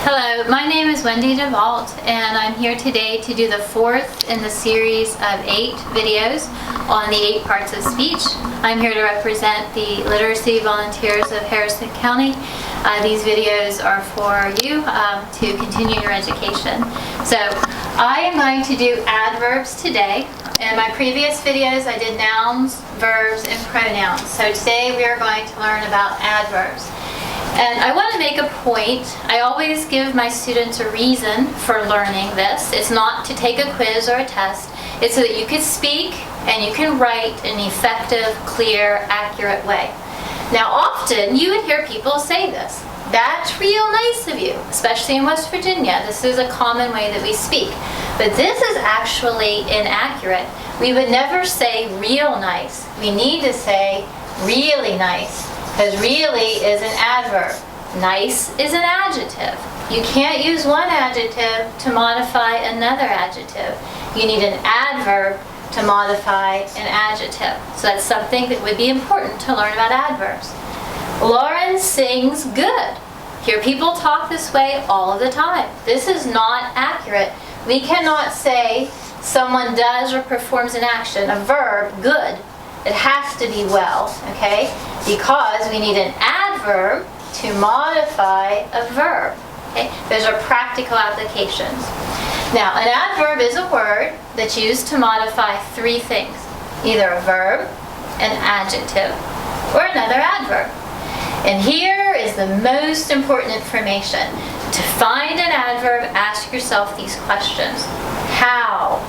Hello, my name is Wendy DeVault, and I'm here today to do the fourth in the series of 8 videos on the 8 parts of speech. I'm here to represent the literacy volunteers of Harrison County. These videos are for you to continue your education. So I am going to do adverbs today. In my previous videos I did nouns, verbs, and pronouns. So today we are going to learn about adverbs. And I want to make a point. I always give my students a reason for learning this. It's not to take a quiz or a test. It's so that you can speak and you can write in an effective, clear, accurate way. Now often you would hear people say this. That's real nice of you, especially in West Virginia. This is a common way that we speak. But this is actually inaccurate. We would never say real nice. We need to say really nice. Because really is an adverb. Nice is an adjective. You can't use one adjective to modify another adjective. You need an adverb to modify an adjective. So that's something that would be important to learn about adverbs. Lauren sings good. Hear people talk this way all of the time. This is not accurate. We cannot say someone does or performs an action, a verb, good. It has to be well, okay? Because we need an adverb to modify a verb. Okay? Those are practical applications. Now, an adverb is a word that's used to modify 3 things. Either a verb, an adjective, or another adverb. And here is the most important information. To find an adverb, ask yourself these questions. How?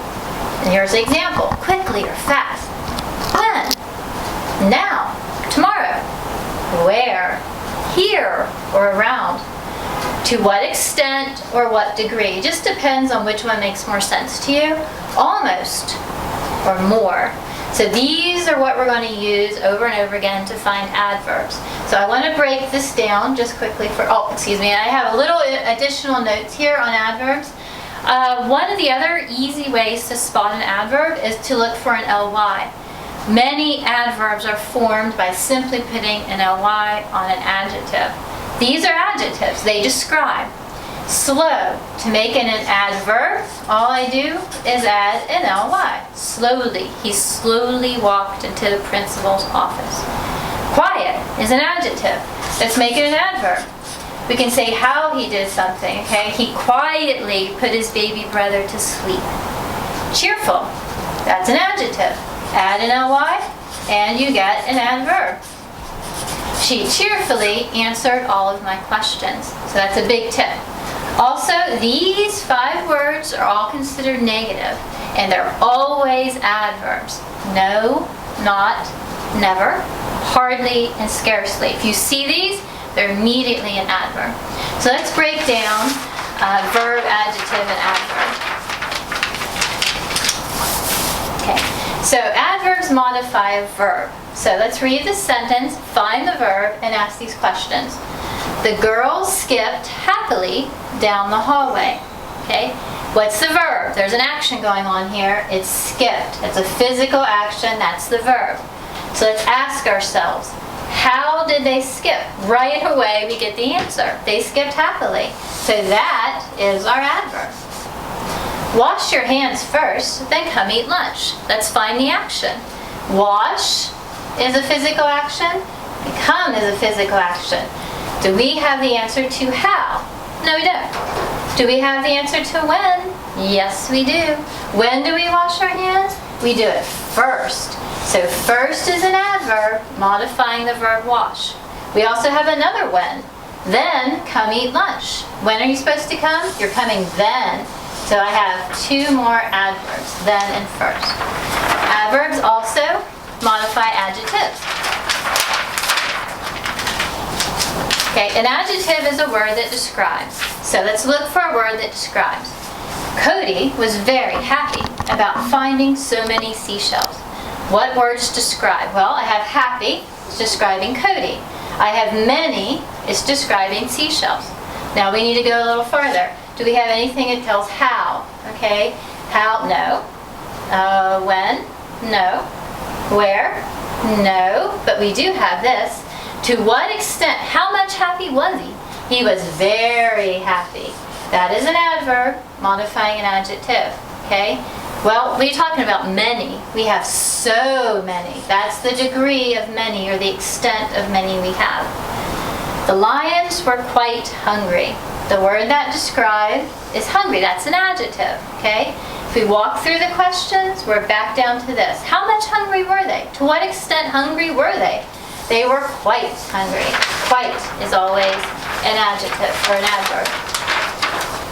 And here's an example. Quickly or fast. When? Now. Tomorrow. Where? Here or around. To what extent or what degree. It just depends on which one makes more sense to you. Almost or more. So these are what we're going to use over and over again to find adverbs. So I want to break this down just quickly for, I have a little additional notes here on adverbs. One of the other easy ways to spot an adverb is to look for an ly. Many adverbs are formed by simply putting an ly on an adjective. These are adjectives. They describe. Slow. To make it an adverb, all I do is add an ly. Slowly. He slowly walked into the principal's office. Quiet is an adjective. Let's make it an adverb. We can say how he did something, okay? He quietly put his baby brother to sleep. Cheerful. That's an adjective. Add an ly, and you get an adverb. She cheerfully answered all of my questions. So that's a big tip. Also, these 5 words are all considered negative, and they're always adverbs. No, not, never, hardly, and scarcely. If you see these, they're immediately an adverb. So let's break down verb, adjective, and adverb. Okay. So adverbs modify a verb. So let's read the sentence, find the verb, and ask these questions. The girls skipped happily down the hallway. Okay? What's the verb? There's an action going on here. It's skipped. It's a physical action. That's the verb. So let's ask ourselves, how did they skip? Right away we get the answer. They skipped happily. So that is our adverb. Wash your hands first, then come eat lunch. Let's find the action. Wash is a physical action. Come is a physical action. Do we have the answer to how? No, we don't. Do we have the answer to when? Yes, we do. When do we wash our hands? We do it first. So first is an adverb modifying the verb wash. We also have another when. Then come eat lunch. When are you supposed to come? You're coming then. So I have 2 more adverbs, then and first. Adverbs also modify adjectives. Okay, an adjective is a word that describes. So let's look for a word that describes. Cody was very happy about finding so many seashells. What words describe? Well, I have happy, it's describing Cody. I have many, it's describing seashells. Now we need to go a little further. Do we have anything that tells how? Okay, how? No. When? No. Where? No. But we do have this. To what extent? How much happy was he? He was very happy. happy. That is an adverb modifying an adjective, okay? Well, we're talking about many. We have so many. That's the degree of many, or the extent of many we have. The lions were quite hungry. The word that described is hungry. That's an adjective, okay? If we walk through the questions, we're back down to this. How much hungry were they? To what extent hungry were they? They were quite hungry. Quite is always an adjective or an adverb.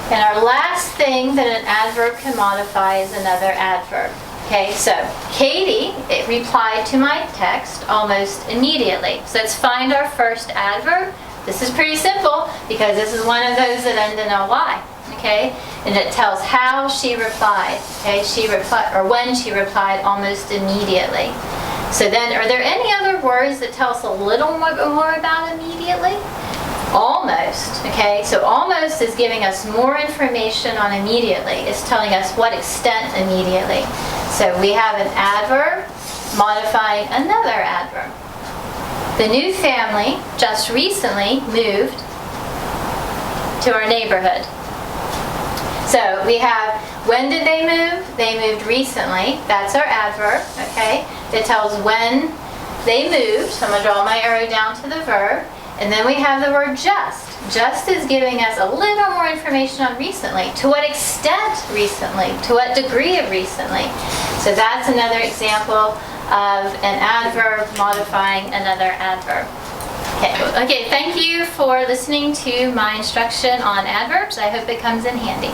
And our last thing that an adverb can modify is another adverb. Okay, so Katie replied to my text almost immediately. So let's find our first adverb. This is pretty simple because this is one of those that end in ly. Okay, and it tells how she replied. Okay, she replied, or when she replied almost immediately. So then, are there any other words that tell us a little more about immediately? Almost, okay? So almost is giving us more information on immediately. It's telling us what extent immediately. So we have an adverb modifying another adverb. The new family just recently moved to our neighborhood. So we have, when did they move? They moved recently. That's our adverb, okay? It tells when they moved. So I'm going to draw my arrow down to the verb. And then we have the word just. Just is giving us a little more information on recently. To what extent recently? To what degree of recently? So that's another example of an adverb modifying another adverb. Okay, thank you for listening to my instruction on adverbs. I hope it comes in handy.